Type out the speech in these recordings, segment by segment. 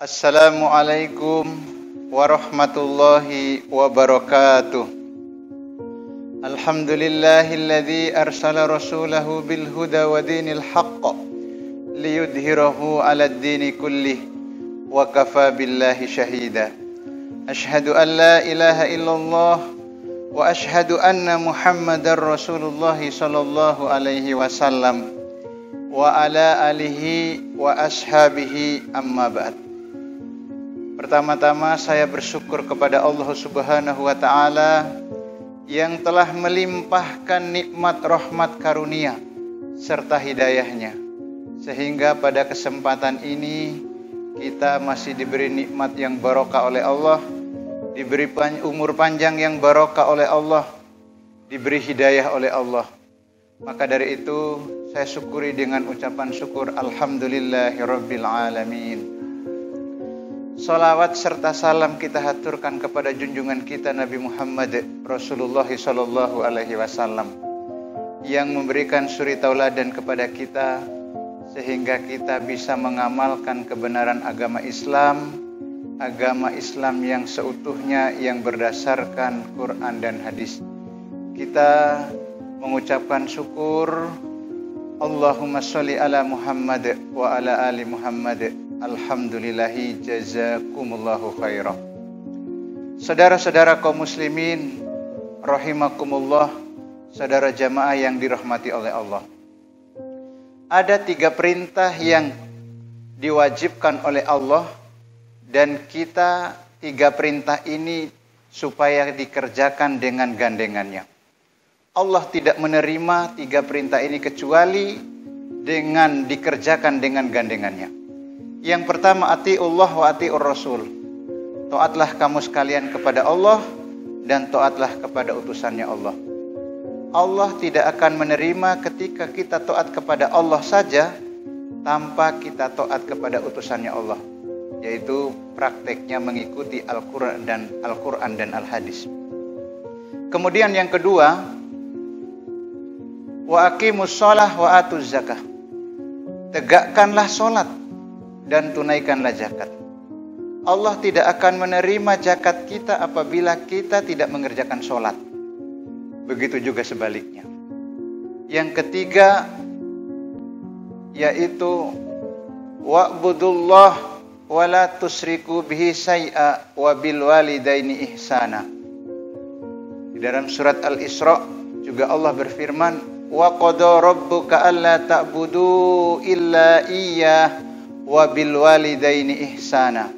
Assalamualaikum warahmatullahi wabarakatuh. Alhamdulillahilladzi arsala rasulahu bil huda wa dinil haqq liyudhhirahu 'alad dini kullih wa kafa billahi shahida. Asyhadu an la ilaha illallah wa asyhadu anna Muhammadar Rasulullah sallallahu alaihi wasallam wa ala alihi wa ashabihi amma ba'd. Pertama-tama saya bersyukur kepada Allah Subhanahu wa taala yang telah melimpahkan nikmat rahmat karunia serta hidayahnya, sehingga pada kesempatan ini kita masih diberi nikmat yang barokah oleh Allah, diberi umur panjang yang barokah oleh Allah, diberi hidayah oleh Allah. Maka dari itu saya syukuri dengan ucapan syukur alhamdulillahirabbil alamin. Salawat serta salam kita haturkan kepada junjungan kita Nabi Muhammad Rasulullah sallallahu alaihi wasallam yang memberikan suri tauladan kepada kita sehingga kita bisa mengamalkan kebenaran agama Islam yang seutuhnya yang berdasarkan Quran dan hadis. Kita mengucapkan syukur Allahumma sholli ala Muhammad wa ala ali Muhammad. Alhamdulillahi jazakumullahu khairah. Saudara-saudara kaum muslimin rahimakumullah, saudara jamaah yang dirahmati oleh Allah. Ada 3 perintah yang diwajibkan oleh Allah dan kita 3 perintah ini supaya dikerjakan dengan gandengannya. Allah tidak menerima 3 perintah ini kecuali dengan dikerjakan dengan gandengannya. Yang pertama, atiullah wa atiur rasul. Taatlah kamu sekalian kepada Allah dan taatlah kepada utusannya Allah. Allah tidak akan menerima ketika kita taat kepada Allah saja tanpa kita taat kepada utusannya Allah, yaitu prakteknya mengikuti Al-Quran dan Al-Hadis. Kemudian yang kedua, wa aqimus shalah wa atuz zakah. Tegakkanlah salat dan tunaikanlah zakat. Allah tidak akan menerima zakat kita apabila kita tidak mengerjakan sholat. Begitu juga sebaliknya. Yang ketiga yaitu wa'budullah wa la tusriku bihi syai'a wa bil walidaini ihsana. Di dalam surat Al-Isra juga Allah berfirman, wa qada rabbuka alla ta'budu illa iyyah wa bil walidaini ihsana.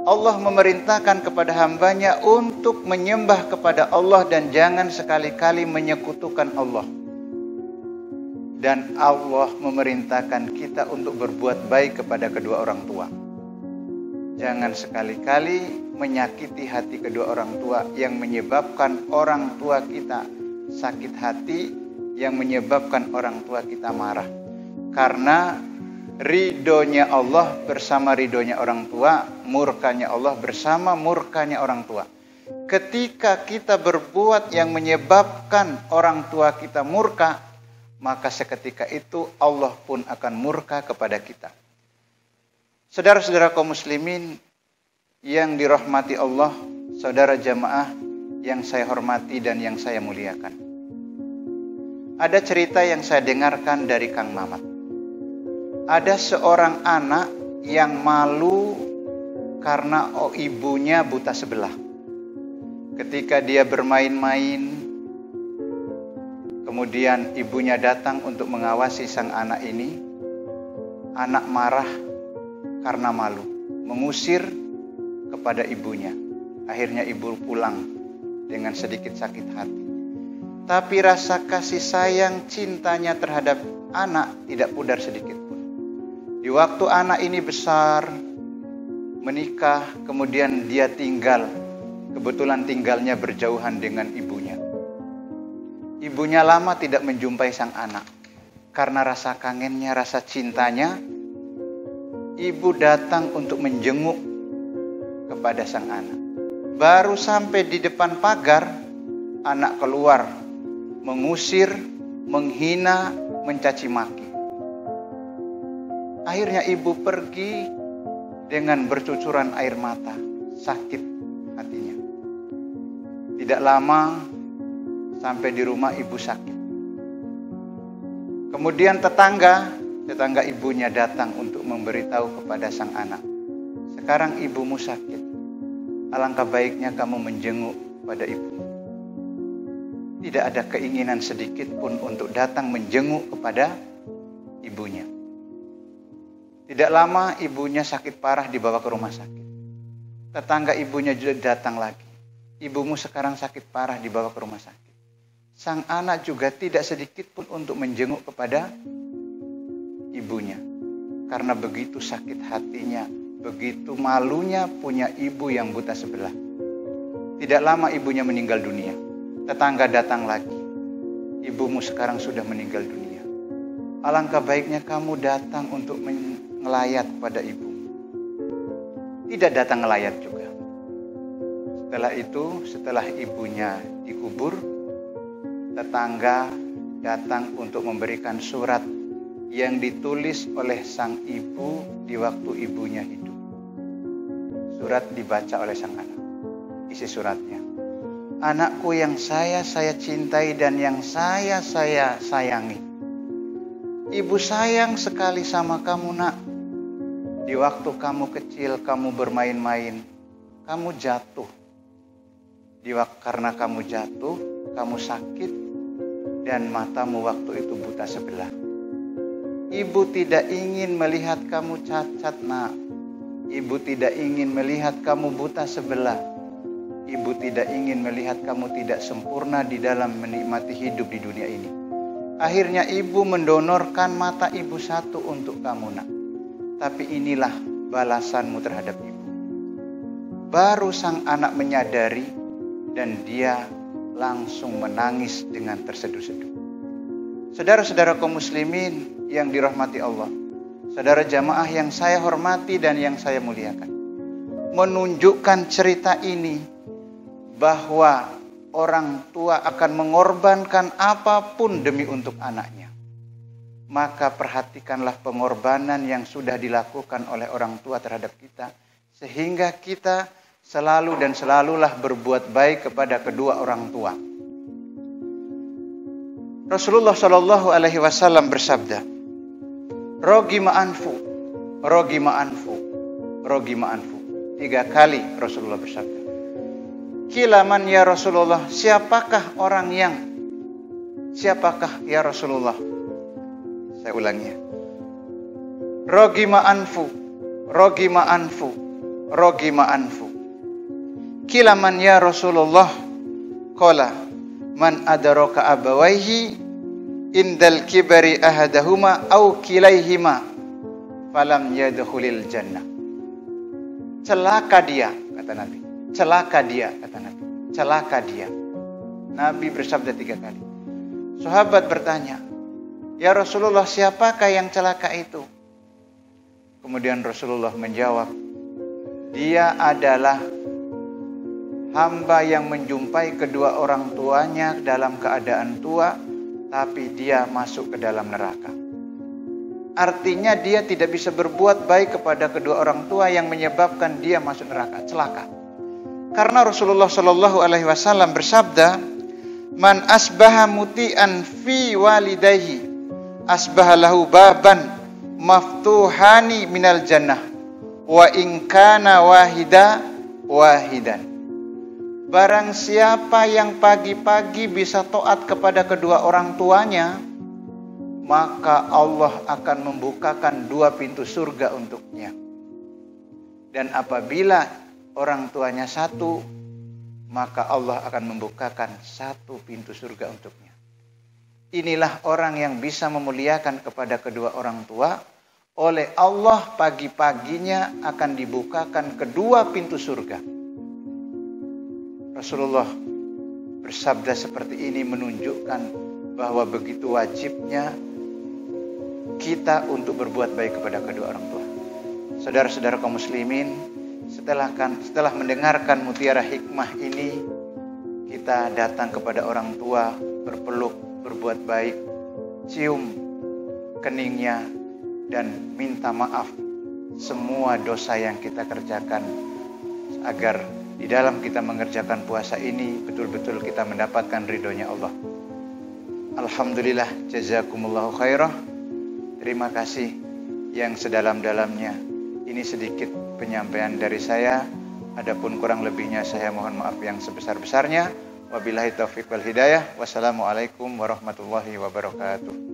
Allah memerintahkan kepada hambanya untuk menyembah kepada Allah dan jangan sekali-kali menyekutukan Allah. Dan Allah memerintahkan kita untuk berbuat baik kepada kedua orang tua. Jangan sekali-kali menyakiti hati kedua orang tua yang menyebabkan orang tua kita sakit hati, yang menyebabkan orang tua kita marah. Karena ridhonya Allah bersama ridhonya orang tua, murkanya Allah bersama murkanya orang tua. Ketika kita berbuat yang menyebabkan orang tua kita murka, maka seketika itu Allah pun akan murka kepada kita. Saudara-saudara kaum muslimin yang dirahmati Allah, saudara jamaah yang saya hormati dan yang saya muliakan. Ada cerita yang saya dengarkan dari Kang Mamat. Ada seorang anak yang malu karena ibunya buta sebelah. Ketika dia bermain-main, kemudian ibunya datang untuk mengawasi sang anak ini. Anak marah karena malu, mengusir kepada ibunya. Akhirnya ibu pulang dengan sedikit sakit hati. Tapi rasa kasih sayang cintanya terhadap anak tidak pudar sedikit pun. Di waktu anak ini besar, menikah, kemudian dia tinggal. Kebetulan tinggalnya berjauhan dengan ibunya. Ibunya lama tidak menjumpai sang anak. Karena rasa kangennya, rasa cintanya, ibu datang untuk menjenguk kepada sang anak. Baru sampai di depan pagar, anak keluar, mengusir, menghina, mencaci maki. Akhirnya ibu pergi dengan bercucuran air mata, sakit hatinya. Tidak lama sampai di rumah ibu sakit. Kemudian tetangga ibunya datang untuk memberitahu kepada sang anak, sekarang ibumu sakit, alangkah baiknya kamu menjenguk pada ibumu. Tidak ada keinginan sedikit pun untuk datang menjenguk kepada ibunya. Tidak lama ibunya sakit parah, dibawa ke rumah sakit. Tetangga ibunya juga datang lagi. Ibumu sekarang sakit parah, dibawa ke rumah sakit. Sang anak juga tidak sedikit pun untuk menjenguk kepada ibunya. Karena begitu sakit hatinya, begitu malunya punya ibu yang buta sebelah. Tidak lama ibunya meninggal dunia. Tetangga datang lagi. Ibumu sekarang sudah meninggal dunia. Alangkah baiknya kamu datang untuk ngelayat pada ibumu. Tidak datang ngelayat juga. Setelah itu, setelah ibunya dikubur, tetangga datang untuk memberikan surat yang ditulis oleh sang ibu di waktu ibunya hidup. Surat dibaca oleh sang anak. Isi suratnya, anakku yang saya cintai dan yang saya sayangi. Ibu sayang sekali sama kamu, nak. Di waktu kamu kecil, kamu bermain-main, kamu jatuh. Karena kamu jatuh, kamu sakit, dan matamu waktu itu buta sebelah. Ibu tidak ingin melihat kamu cacat, nak. Ibu tidak ingin melihat kamu buta sebelah. Ibu tidak ingin melihat kamu tidak sempurna di dalam menikmati hidup di dunia ini. Akhirnya ibu mendonorkan mata ibu satu untuk kamu, nak. Tapi inilah balasanmu terhadap ibu. Baru sang anak menyadari dan dia langsung menangis dengan terseduh-seduh. Saudara-saudara kaum muslimin yang dirahmati Allah, saudara jamaah yang saya hormati dan yang saya muliakan, menunjukkan cerita ini bahwa orang tua akan mengorbankan apapun demi untuk anaknya. Maka perhatikanlah pengorbanan yang sudah dilakukan oleh orang tua terhadap kita, sehingga kita selalulah berbuat baik kepada kedua orang tua. Rasulullah Shallallahu Alaihi Wasallam bersabda, "Rogi ma'anfu, rogi ma'anfu, rogi ma'anfu." 3 kali Rasulullah bersabda. Kilaman ya Rasulullah, siapakah ya Rasulullah? Saya ulangi ya. Rogi ma'anfu, rogi ma'anfu, rogi ma'anfu. Kilaman ya Rasulullah, qala man adaraka abawaihi indal kibari ahadahuma au kilaihima falam yadkhulil jannah. Celaka dia, kata Nabi. Celaka dia, kata Nabi. Celaka dia. Nabi bersabda 3 kali. Sahabat bertanya, ya Rasulullah, siapakah yang celaka itu? Kemudian Rasulullah menjawab, dia adalah hamba yang menjumpai kedua orang tuanya dalam keadaan tua, tapi dia masuk ke dalam neraka. Artinya dia tidak bisa berbuat baik kepada kedua orang tua yang menyebabkan dia masuk neraka, celaka. Karena Rasulullah Shallallahu Alaihi Wasallam bersabda, man asbaha muti'an fi walidayhi asbaha lahu baban maftuhani minal jannah wa in kana wahidan. Barang siapa yang pagi-pagi bisa taat kepada kedua orang tuanya, maka Allah akan membukakan 2 pintu surga untuknya. Dan apabila orang tuanya 1, maka Allah akan membukakan 1 pintu surga untuknya. Inilah orang yang bisa memuliakan kepada kedua orang tua. Oleh Allah pagi-paginya akan dibukakan kedua pintu surga. Rasulullah bersabda seperti ini menunjukkan bahwa begitu wajibnya kita untuk berbuat baik kepada kedua orang tua. Saudara-saudara kaum muslimin, setelah mendengarkan mutiara hikmah ini, kita datang kepada orang tua, berpeluk, berbuat baik, cium keningnya, dan minta maaf semua dosa yang kita kerjakan, agar di dalam kita mengerjakan puasa ini betul-betul kita mendapatkan ridhonya Allah. Alhamdulillah, jazakumullahu khairah. Terima kasih yang sedalam-dalamnya. Ini sedikit penyampaian dari saya. Adapun kurang lebihnya saya mohon maaf yang sebesar-besarnya. Wabillahi taufiq wal hidayah. Wassalamualaikum warahmatullahi wabarakatuh.